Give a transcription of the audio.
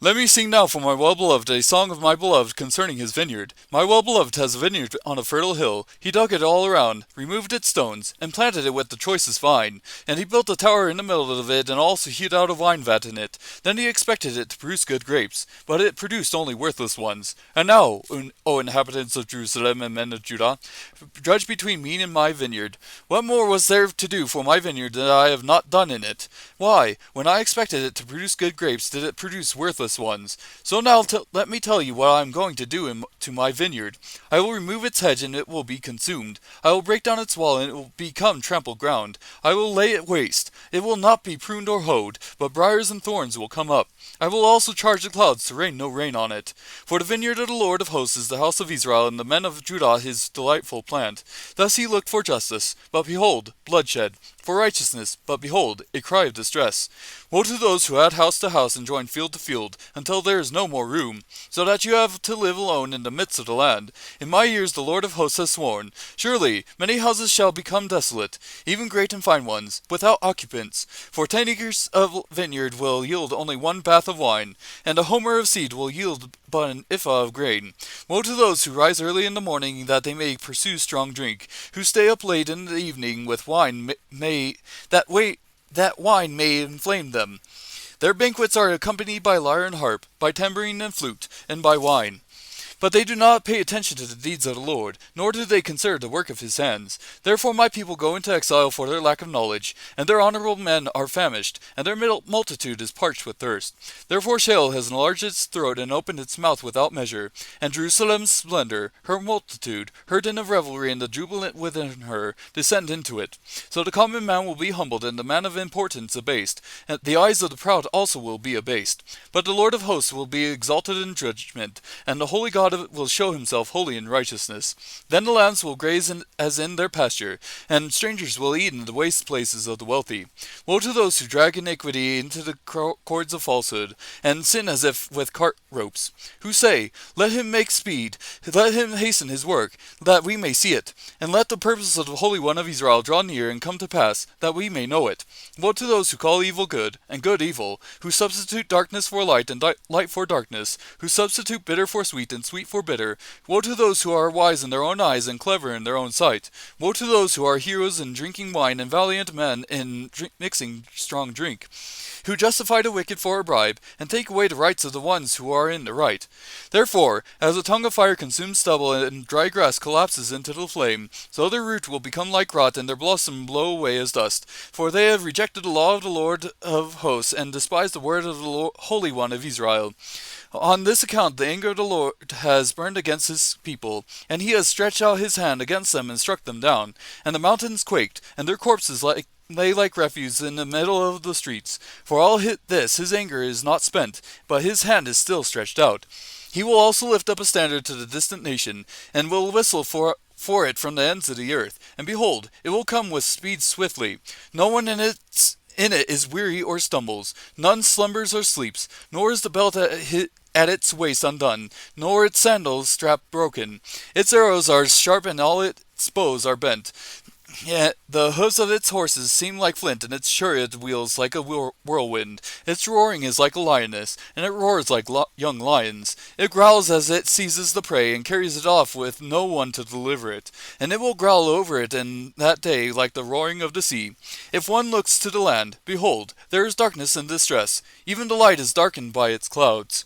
Let me sing now for my well-beloved a song of my beloved concerning his vineyard. My well-beloved has a vineyard on a fertile hill. He dug it all around, removed its stones, and planted it with the choicest vine. And he built a tower in the middle of it, and also hewed out a wine vat in it. Then he expected it to produce good grapes, but it produced only worthless ones. And now, O inhabitants of Jerusalem and men of Judah, judge between me and my vineyard. What more was there to do for my vineyard that I have not done in it? Why, when I expected it to produce good grapes, did it produce worthless ones? So now let me tell you what I am going to do to my vineyard. I will remove its hedge, and it will be consumed. I will break down its wall, and it will become trampled ground. I will lay it waste. It will not be pruned or hoed, but briars and thorns will come up. I will also charge the clouds to rain no rain on it. For the vineyard of the Lord of hosts is the house of Israel, and the men of Judah his delightful plant. Thus he looked for justice, but behold, bloodshed; for righteousness, but behold, a cry of distress. Woe to those who add house to house and join field to field, until there is no more room, so that you have to live alone in the midst of the land. In my ears the Lord of hosts has sworn, surely many houses shall become desolate, even great and fine ones, without occupants. For 10 acres of vineyard will yield only 1 bath of wine, and a homer of seed will yield but an ephah of grain. Woe to those who rise early in the morning that they may pursue strong drink, who stay up late in the evening with wine that wine may inflame them. Their banquets are accompanied by lyre and harp, by tambourine and flute, and by wine. But they do not pay attention to the deeds of the Lord, nor do they consider the work of his hands. Therefore my people go into exile for their lack of knowledge, and their honorable men are famished, and their multitude is parched with thirst. Therefore Sheol has enlarged its throat and opened its mouth without measure, and Jerusalem's splendor, her multitude, her din of revelry, and the jubilant within her, descend into it. So the common man will be humbled, and the man of importance abased, and the eyes of the proud also will be abased. But the Lord of hosts will be exalted in judgment, and the holy God will show himself holy in righteousness. Then the lambs will graze as in their pasture, and strangers will eat in the waste places of the wealthy. Woe to those who drag iniquity into the cords of falsehood, and sin as if with cart ropes, who say, let him make speed, let him hasten his work, that we may see it, and let the purpose of the Holy One of Israel draw near and come to pass, that we may know it. Woe to those who call evil good, and good evil, who substitute darkness for light, and light for darkness, who substitute bitter for sweet, and sweet for bitter. Woe to those who are wise in their own eyes, and clever in their own sight. Woe to those who are heroes in drinking wine, and valiant men in mixing strong drink, who justify the wicked for a bribe, and take away the rights of the ones who are in the right. Therefore, as a tongue of fire consumes stubble, and dry grass collapses into the flame, so their root will become like rot, and their blossom blow away as dust. For they have rejected the law of the Lord of hosts, and despised the word of the Holy One of Israel. On this account the anger of the Lord has burned against his people, and he has stretched out his hand against them and struck them down. And the mountains quaked, and their corpses lay like refuse in the middle of the streets. For all this his anger is not spent, but his hand is still stretched out. He will also lift up a standard to the distant nation, and will whistle for it from the ends of the earth. And behold, it will come with speed swiftly. No one in it is weary or stumbles, none slumbers or sleeps, nor is the belt at its waist undone, nor its sandals strap broken. Its arrows are sharp, and all its bows are bent. Yet the hoofs of its horses seem like flint, and its chariot wheels like a whirlwind. Its roaring is like a lioness, and it roars like young lions. It growls as it seizes the prey, and carries it off with no one to deliver it. And it will growl over it in that day like the roaring of the sea. If one looks to the land, behold, there is darkness and distress. Even the light is darkened by its clouds.